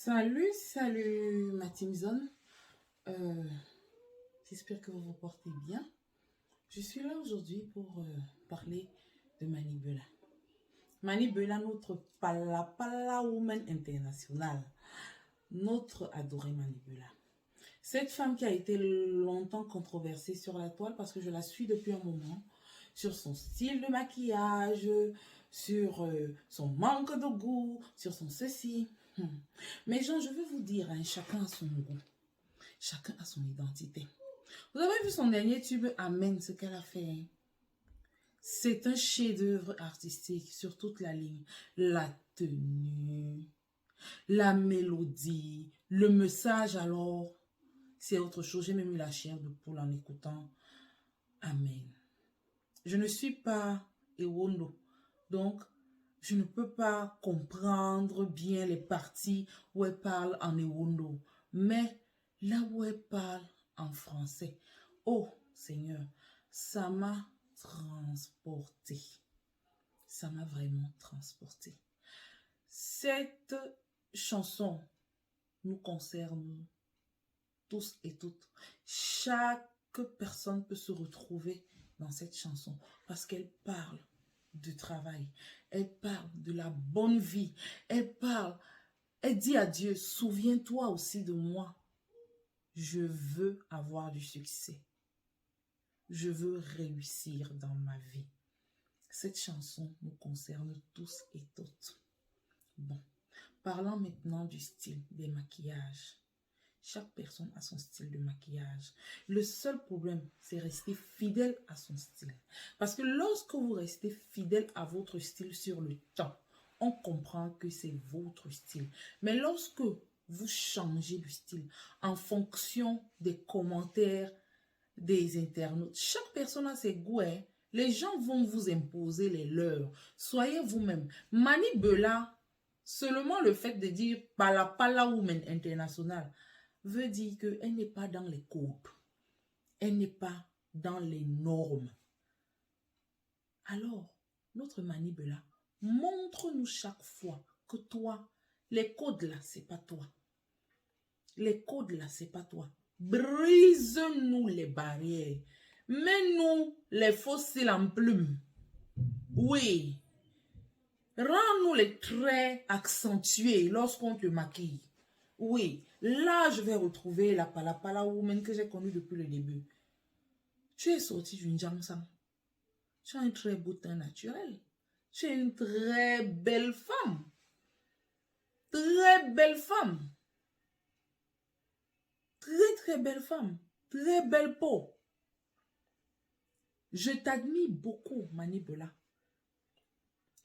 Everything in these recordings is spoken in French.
Salut ma team zone. Euh, J'espère que vous vous portez bien. Je suis là aujourd'hui pour parler de Manibela. Manibela, notre Pala Woman internationale. Notre adorée Manibela. Cette femme qui a été longtemps controversée sur la toile parce que je la suis depuis un moment. Sur son style de maquillage, sur son manque de goût, sur son ceci. Mais Jean, je veux vous dire, hein, chacun a son goût. Chacun a son identité. Vous avez vu son dernier tube, Amen, ce qu'elle a fait. Hein? C'est un chef-d'œuvre artistique sur toute la ligne. La tenue, la mélodie, le message alors, c'est autre chose. J'ai même eu la chair de poule en écoutant Amen. Je ne suis pas Ewondo, donc je ne peux pas comprendre bien les parties où elle parle en Ewondo, mais là où elle parle en français, oh Seigneur, ça m'a transporté. Ça m'a vraiment transporté. Cette chanson nous concerne tous et toutes. Chaque personne peut se retrouver dans cette chanson parce qu'elle parle de travail, elle parle de la bonne vie, elle dit à Dieu, souviens-toi aussi de moi, je veux avoir du succès, je veux réussir dans ma vie. Cette chanson nous concerne tous et toutes. Bon, parlons maintenant du style des maquillages. Chaque personne a son style de maquillage. Le seul problème, c'est rester fidèle à son style. Parce que lorsque vous restez fidèle à votre style sur le temps, on comprend que c'est votre style. Mais lorsque vous changez de style en fonction des commentaires des internautes, chaque personne a ses goûts. Hein? Les gens vont vous imposer les leurs. Soyez vous-même. Manibela, seulement le fait de dire Pala Woman International veut dire qu'elle n'est pas dans les codes. Elle n'est pas dans les normes. Alors, notre Manibela, montre-nous chaque fois que toi, les codes là, c'est pas toi. Les codes là, c'est pas toi. Brise-nous les barrières. Mets-nous les fossiles en plume. Oui. Rends-nous les traits accentués lorsqu'on te maquille. Oui, là, je vais retrouver la Pala Woman que j'ai connue depuis le début. Tu es sortie d'une Jangsang. Tu as un très beau teint naturel. Tu es une très belle femme. Très belle femme. Très belle femme. Très belle peau. Je t'admire beaucoup, Manibela.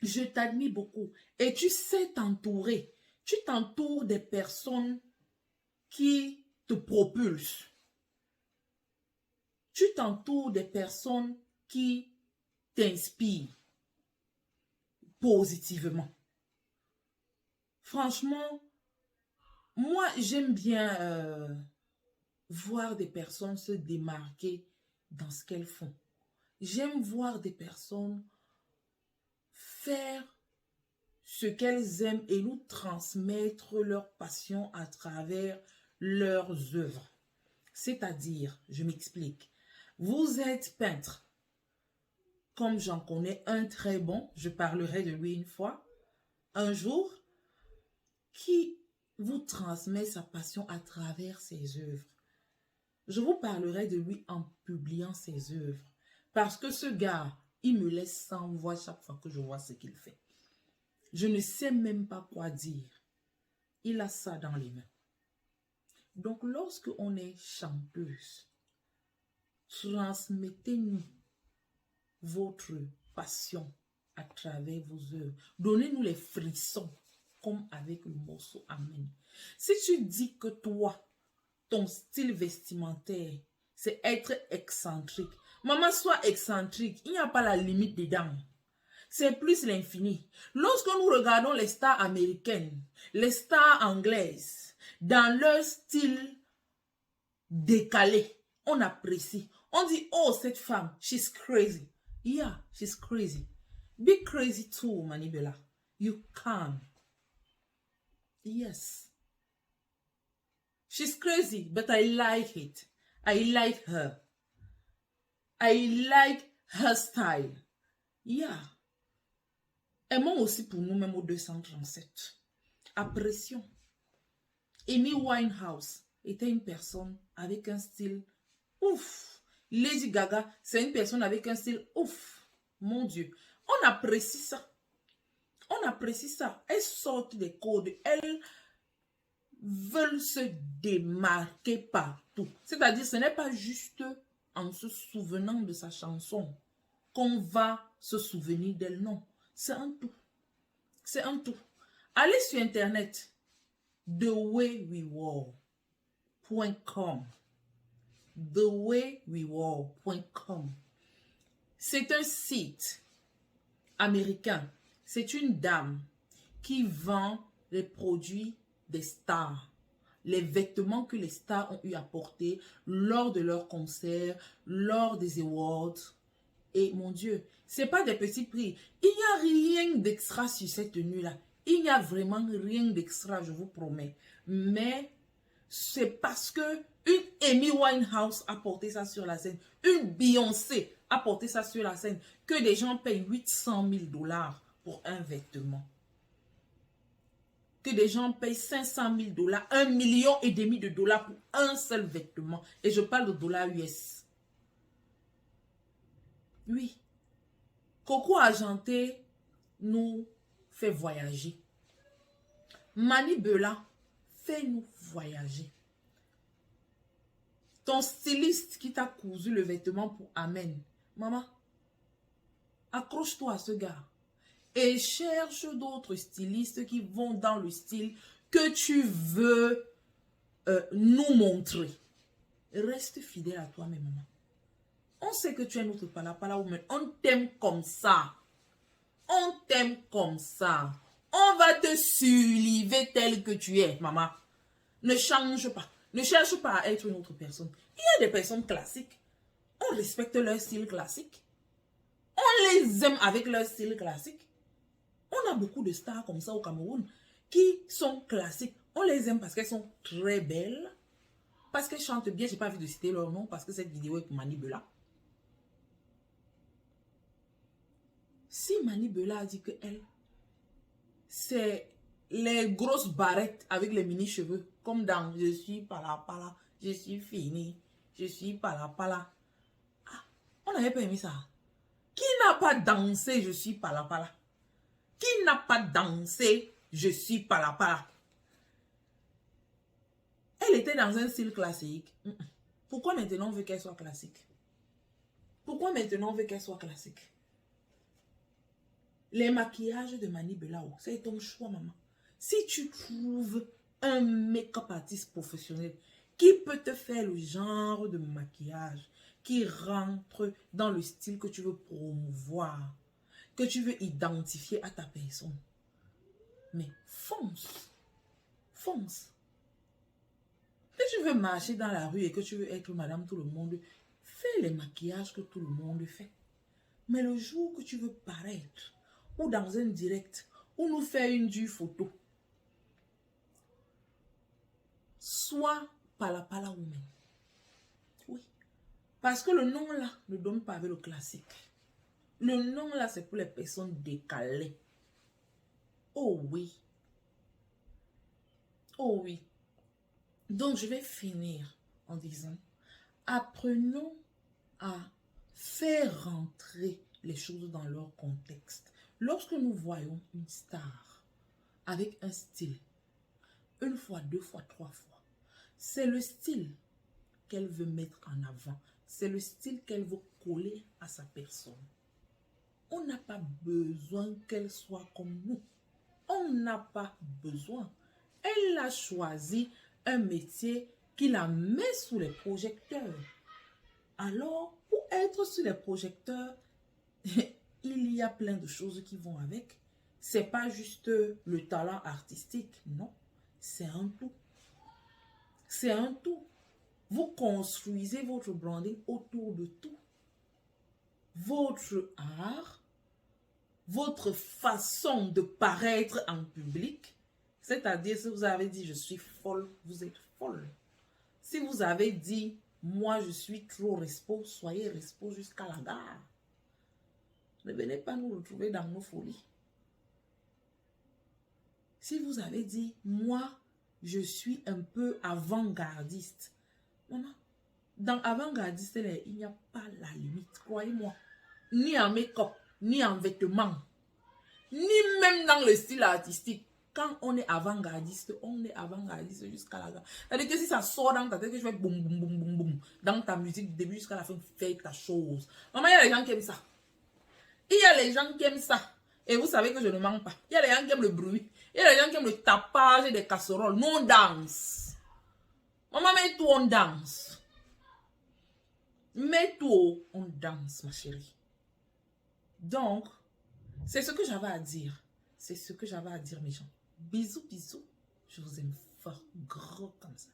Je t'admire beaucoup. Et tu sais t'entourer. Tu t'entoures des personnes qui te propulsent. Tu t'entoures des personnes qui t'inspirent positivement. Franchement, moi, j'aime bien voir des personnes se démarquer dans ce qu'elles font. J'aime voir des personnes faire ce qu'elles aiment et nous transmettre leur passion à travers leurs œuvres. C'est-à-dire, je m'explique, vous êtes peintre. Comme j'en connais un très bon, je parlerai de lui une fois, un jour, qui vous transmet sa passion à travers ses œuvres. Je vous parlerai de lui en publiant ses œuvres. Parce que ce gars, il me laisse sans voix chaque fois que je vois ce qu'il fait. Je ne sais même pas quoi dire. Il a ça dans les mains. Donc, lorsque on est chanteuse, transmettez-nous votre passion à travers vos œuvres. Donnez-nous les frissons comme avec le morceau Amen. Si tu dis que toi, ton style vestimentaire, c'est être excentrique. Maman, sois excentrique. Il n'y a pas la limite dedans. C'est plus l'infini. Lorsque nous regardons les stars américaines, les stars anglaises, dans leur style décalé, on apprécie. On dit, oh, cette femme, she's crazy. Yeah, she's crazy. Be crazy too, Manibela. You can. Yes. She's crazy, but I like it. I like her. I like her style. Yeah. Aimons aussi pour nous-mêmes au 237. Apprécions. Amy Winehouse était une personne avec un style ouf. Lady Gaga, c'est une personne avec un style ouf. Mon Dieu. On apprécie ça. On apprécie ça. Elles sortent des codes. Elles veulent se démarquer partout. C'est-à-dire, ce n'est pas juste en se souvenant de sa chanson qu'on va se souvenir d'elle. Non, c'est un tout. C'est un tout. Allez sur Internet, thewayWeWere.com. thewayWeWere.com. C'est un site américain. C'est une dame qui vend les produits des stars, les vêtements que les stars ont eu à porter lors de leurs concerts, lors des awards. Et mon Dieu, c'est pas des petits prix. Il n'y a rien d'extra sur cette tenue-là. Il n'y a vraiment rien d'extra, je vous promets. Mais c'est parce que une Amy Winehouse a porté ça sur la scène, une Beyoncé a porté ça sur la scène, que des gens payent 800 000 $ pour un vêtement. Que des gens payent 500 000 $, 1,5 million de dollars pour un seul vêtement. Et je parle de dollars US. Oui. Coco Argenté nous fait voyager. Mani Bella fait nous voyager. Ton styliste qui t'a cousu le vêtement pour Amen. Maman, accroche-toi à ce gars. Et cherche d'autres stylistes qui vont dans le style que tu veux nous montrer. Reste fidèle à toi-même, maman. On sait que tu es notre palapala woman. On t'aime comme ça. On t'aime comme ça. On va te sublimer tel que tu es, maman. Ne change pas. Ne cherche pas à être une autre personne. Il y a des personnes classiques. On respecte leur style classique. On les aime avec leur style classique. On a beaucoup de stars comme ça au Cameroun qui sont classiques. On les aime parce qu'elles sont très belles. Parce qu'elles chantent bien. Je n'ai pas envie de citer leur nom parce que cette vidéo est pour Mani Bella. Si Mani Bella a dit que elle, c'est les grosses barrettes avec les mini-cheveux, comme dans Je suis palapala, je suis fini, je suis palapala. Ah, on n'avait pas aimé ça. Qui n'a pas dansé Je suis palapala? Qui n'a pas dansé Je suis palapala? Elle était dans un style classique. Pourquoi maintenant on veut qu'elle soit classique? Pourquoi maintenant on veut qu'elle soit classique? Les maquillages de Mani Bella, c'est ton choix, maman. Si tu trouves un make-up artiste professionnel qui peut te faire le genre de maquillage qui rentre dans le style que tu veux promouvoir, que tu veux identifier à ta personne, mais fonce. Fonce. Si tu veux marcher dans la rue et que tu veux être madame tout le monde, fais les maquillages que tout le monde fait. Mais le jour que tu veux paraître, ou dans un direct, ou nous faire une dure photo, sois palapala woman. Oui. Parce que le nom là ne donne pas avec le classique. Le nom là, c'est pour les personnes décalées. Oh oui. Oh oui. Donc, je vais finir en disant, apprenons à faire rentrer les choses dans leur contexte. Lorsque nous voyons une star avec un style, une fois, deux fois, trois fois, c'est le style qu'elle veut mettre en avant. C'est le style qu'elle veut coller à sa personne. On n'a pas besoin qu'elle soit comme nous. On n'a pas besoin. Elle a choisi un métier qui la met sous les projecteurs. Alors, pour être sous les projecteurs, il y a plein de choses qui vont avec. C'est pas juste le talent artistique, non. C'est un tout. C'est un tout. Vous construisez votre branding autour de tout. Votre art, votre façon de paraître en public, c'est-à-dire si vous avez dit je suis folle, vous êtes folle. Si vous avez dit, moi je suis trop respo, soyez respo jusqu'à la gare. Ne venez pas nous retrouver dans nos folies. Si vous avez dit, moi je suis un peu avant-gardiste. Maman, dans avant-gardiste, il n'y a pas la limite, croyez-moi. Ni en make-up, ni en vêtements, ni même dans le style artistique. Quand on est avant-gardiste jusqu'à la gare. C'est-à-dire que si ça sort dans ta tête, que je fais boum, boum, boum, boum, boum, dans ta musique, du début jusqu'à la fin, fais ta chose. Maman, il y a des gens qui aiment ça. Il y a les gens qui aiment ça. Et vous savez que je ne mens pas. Il y a les gens qui aiment le bruit. Il y a les gens qui aiment le tapage des casseroles. Nous, on danse. Maman, mets-toi, on danse. Mets-toi, on danse, ma chérie. Donc, c'est ce que j'avais à dire. C'est ce que j'avais à dire, mes gens. Bisous, bisous. Je vous aime fort, gros comme ça.